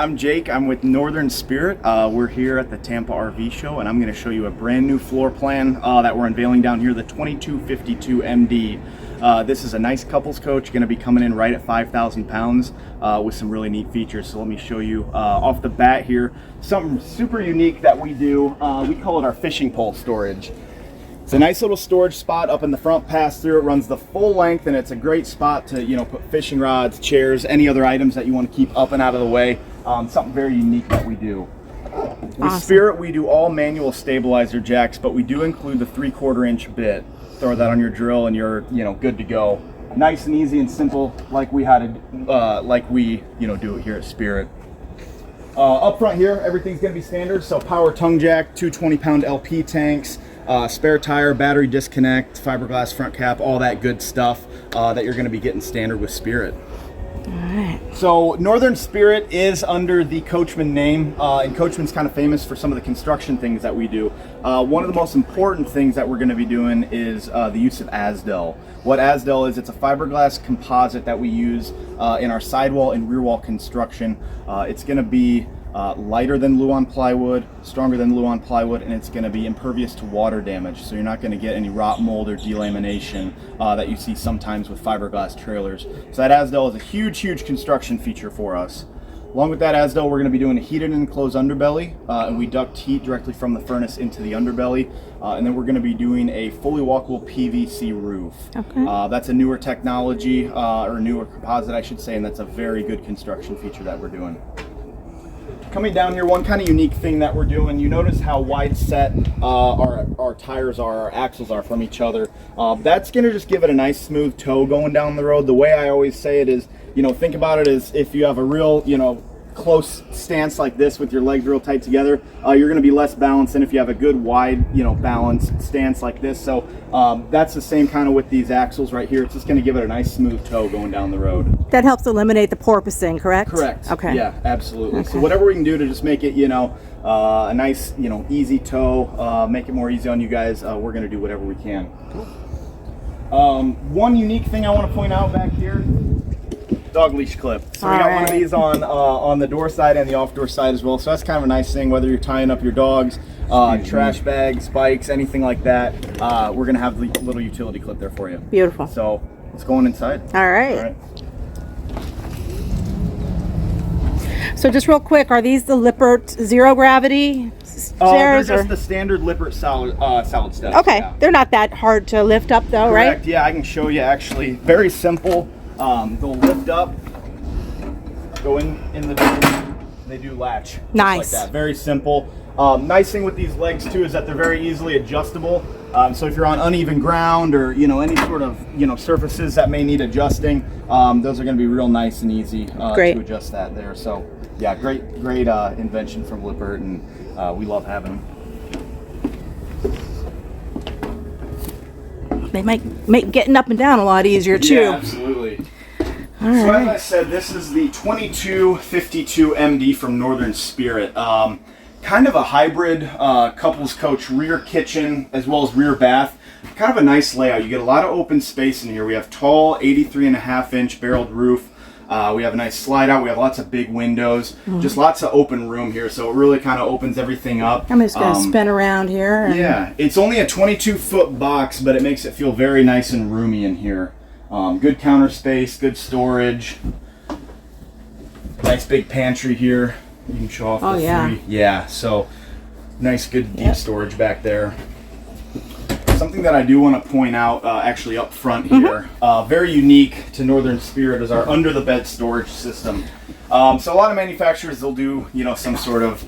I'm Jake. I'm with Northern Spirit. We're here at the Tampa RV show, and I'm going to show you a brand new floor plan that we're unveiling down here, the 2252 MD. This is a nice couples coach, going to be coming in right at 5,000 pounds with some really neat features. So let me show you off the bat here something super unique that we do. We call it our fishing pole storage. It's a nice little storage spot up in the front, pass through. It runs the full length, and it's a great spot to, you know, put fishing rods, chairs, any other items that you want to keep up and out of the way. Something very unique that we do. With Awesome. Spirit, we do all manual stabilizer jacks, but we do include the 3/4 inch bit. Throw that on your drill, and you're, you know, good to go. Nice and easy and simple, like we do it here at Spirit. Up front here, everything's going to be standard. So power tongue jack, two 20-pound LP tanks. Spare tire, battery disconnect, fiberglass front cap, all that good stuff that you're going to be getting standard with Spirit. All right. So Northern Spirit is under the Coachmen name, and Coachmen's kind of famous for some of the construction things that we do. One of the most important things that we're going to be doing is the use of Asdel. What Asdel is, it's a fiberglass composite that we use in our sidewall and rear wall construction. It's going to be lighter than Luan plywood, stronger than Luan plywood, and it's going to be impervious to water damage. So you're not going to get any rot, mold, or delamination that you see sometimes with fiberglass trailers. So that Asdel is a huge, huge construction feature for us. Along with that Asdel, we're going to be doing a heated and enclosed underbelly, and we duct heat directly from the furnace into the underbelly. And then we're going to be doing a fully walkable PVC roof. Okay. That's a newer technology, or newer composite, I should say, and that's a very good construction feature that we're doing. Coming down here, one kind of unique thing that we're doing, you notice how wide set our tires are, our axles are from each other. That's going to just give it a nice smooth toe going down the road. The way I always say it is, you know, think about it as if you have a real, you know, close stance like this with your legs real tight together, you're going to be less balanced than if you have a good wide, you know, balanced stance like this. So that's the same kind of with these axles right here. It's just going to give it a nice smooth toe going down the road. That helps eliminate the porpoising, correct? Correct. Okay. Yeah, absolutely. Okay. So whatever we can do to just make it, you know, a nice, you know, easy toe, make it more easy on you guys, we're going to do whatever we can. One unique thing I want to point out back here, dog leash clip. So we got one of these on the door side and the off door side as well. So that's kind of a nice thing, whether you're tying up your dogs, trash bags, bikes, anything like that. We're going to have the little utility clip there for you. Beautiful. So let's go on inside. All right. So just real quick, are these the Lippert zero gravity chairs? They're just the standard Lippert solid steps. Okay, Yeah. they're not that hard to lift up though, Correct. right? Yeah, I can show you actually. Very simple. They'll lift up, go in the door, they do latch. Nice. Like that. Very simple. Nice thing with these legs too is that they're very easily adjustable. So if you're on uneven ground or, you know, any sort of, you know, surfaces that may need adjusting, those are going to be real nice and easy to adjust that there. So yeah, great invention from Lippert, and we love having them. They make getting up and down a lot easier too. Yeah, absolutely. All So right. as I said, this is the 2252 MD from Northern Spirit. Kind of a hybrid couples coach, rear kitchen as well as rear bath. Kind of a nice layout. You get a lot of open space in here. We have tall 83.5-inch barreled roof. We have a nice slide out. We have lots of big windows. Just lots of open room here. So it really kind of opens everything up. I'm just going to spin around here. Yeah, it's only a 22-foot box, but it makes it feel very nice and roomy in here. Good counter space, good storage. Nice big pantry here. You can show off the three. Yeah, so nice, good deep storage back there. Something that I do want to point out actually up front here, very unique to Northern Spirit, is our under the bed storage system. So a lot of manufacturers, they'll do, you know, some sort of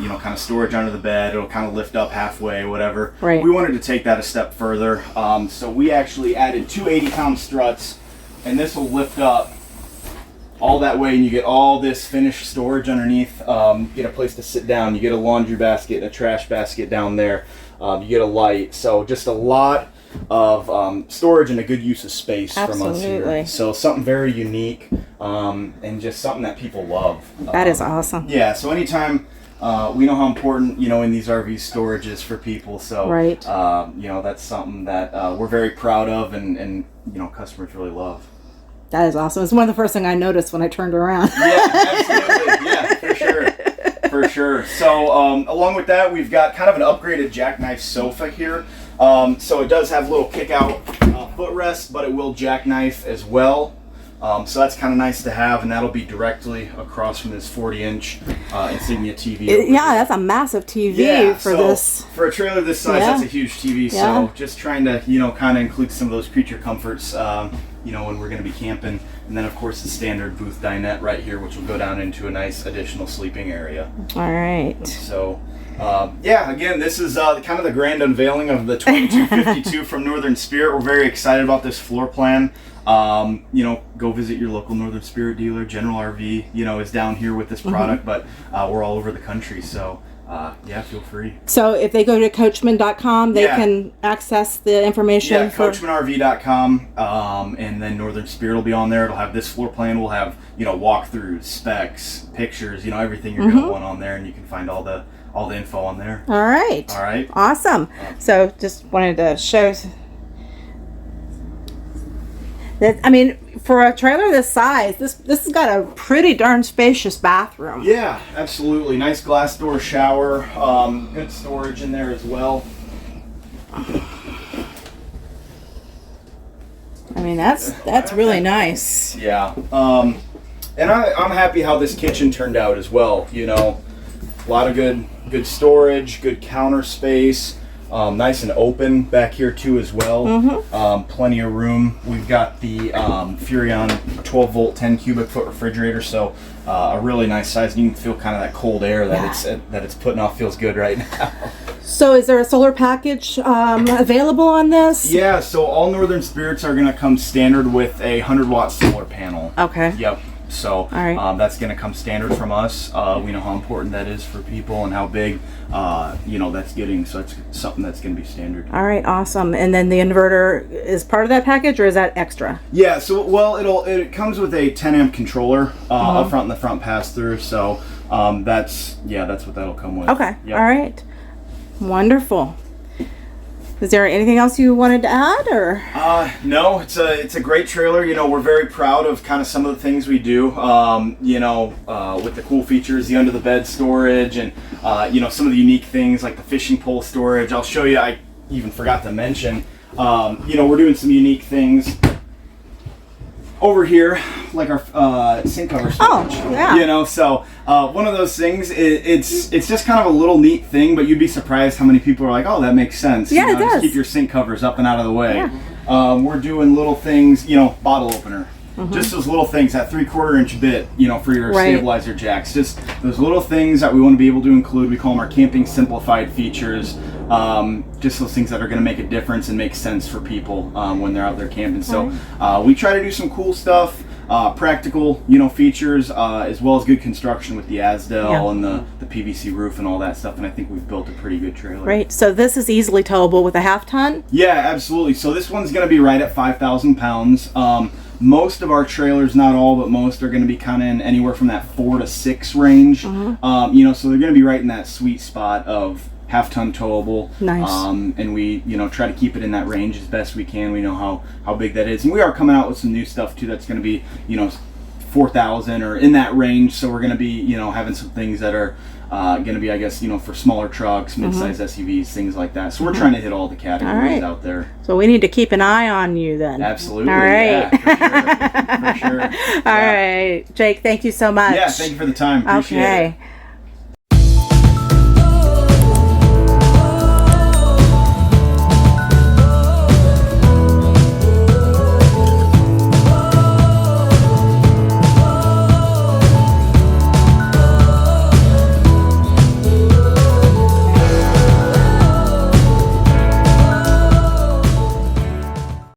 you know, kind of storage under the bed. It'll kind of lift up halfway, whatever. Right. We wanted to take that a step further. So we actually added two 80-pound struts, and this will lift up all that way, and you get all this finished storage underneath. You get a place to sit down. You get a laundry basket, a trash basket down there. You get a light. So just a lot of storage and a good use of space from us here. So something very unique, and just something that people love. That is awesome. Yeah, so anytime, we know how important, you know, in these RVs storage is for people. So, you know, that's something that we're very proud of, and you know, customers really love. That is awesome. It's one of the first things I noticed when I turned around. Yeah, absolutely. Yeah, for For sure. So along with that, we've got kind of an upgraded Jackknife Sofa here. So it does have little kick out footrest, but it will jackknife as well. So that's kind of nice to have, and that'll be directly across from this 40-inch Insignia TV. Yeah, that's a massive TV for this. For a trailer this size, that's a huge TV. Yeah. So just trying to, kind of include some of those creature comforts, when we're going to be camping. And then, of course, the standard booth dinette right here, which will go down into a nice additional sleeping area. All right. So, again, this is kind of the grand unveiling of the 2252 from Northern Spirit. We're very excited about this floor plan. Go visit your local Northern Spirit dealer. General RV, is down here with this product, but we're all over the country. So, feel free. So if they go to coachmen.com, they can access the information. Yeah, coachmanrv.com, and then Northern Spirit will be on there. It'll have this floor plan. We'll have, walkthroughs, specs, pictures, everything you're going to want on there, and you can find all the info on there. All right. Awesome. So just wanted to show that, for a trailer this size, this has got a pretty darn spacious bathroom. Yeah, absolutely. Nice glass door shower. Good storage in there as well. That's really nice. Yeah. And I'm happy how this kitchen turned out as well. A lot of good storage, good counter space. Nice and open back here too as well. Plenty of room. We've got the Furrion 12 volt 10 cubic foot refrigerator, so a really nice size. You can feel kind of that cold air that it's putting off. Feels good right now. So is there a solar package available on this? Yeah, so all Northern Spirits are going to come standard with a 100-watt solar panel. Okay. Yep. So that's going to come standard from us. We know how important that is for people and how big, that's getting. So it's something that's going to be standard. All right, awesome. And then the inverter is part of that package, or is that extra? Yeah. So it comes with a 10 amp controller up front in the front pass through. So that's what that'll come with. Okay. Yep. All right. Wonderful. Is there anything else you wanted to add, or? No, it's a great trailer. We're very proud of kind of some of the things we do. With the cool features, the under the bed storage, and some of the unique things like the fishing pole storage. I'll show you. I even forgot to mention. We're doing some unique things over here, like our sink cover storage. Oh, yeah. So one of those things. It's just kind of a little neat thing, but you'd be surprised how many people are like, "Oh, that makes sense." Yeah, it does. Just keep your sink covers up and out of the way. Yeah. We're doing little things, bottle opener. Just those little things, that 3/4 inch bit, for your stabilizer jacks. Just those little things that we want to be able to include. We call them our Camping Simplified features. Just those things that are going to make a difference and make sense for people when they're out there camping. So we try to do some cool stuff, practical, features, as well as good construction with the Asdel and the PVC roof and all that stuff. And I think we've built a pretty good trailer. Right. So this is easily towable with a half ton? Yeah, absolutely. So this one's going to be right at 5,000 pounds. Most of our trailers, not all, but most are going to be kind of in anywhere from that 4 to 6 range. So they're going to be right in that sweet spot of half-ton towable. Nice. And we, try to keep it in that range as best we can. We know how big that is. And we are coming out with some new stuff, too, that's going to be, 4,000 or in that range. So we're going to be, having some things that are going to be, I guess, for smaller trucks, mid-size SUVs, things like that. So we're trying to hit all the categories out there. So we need to keep an eye on you then. Absolutely. All right. Yeah, for sure. All right. Jake, thank you so much. Yeah, thank you for the time. Appreciate it.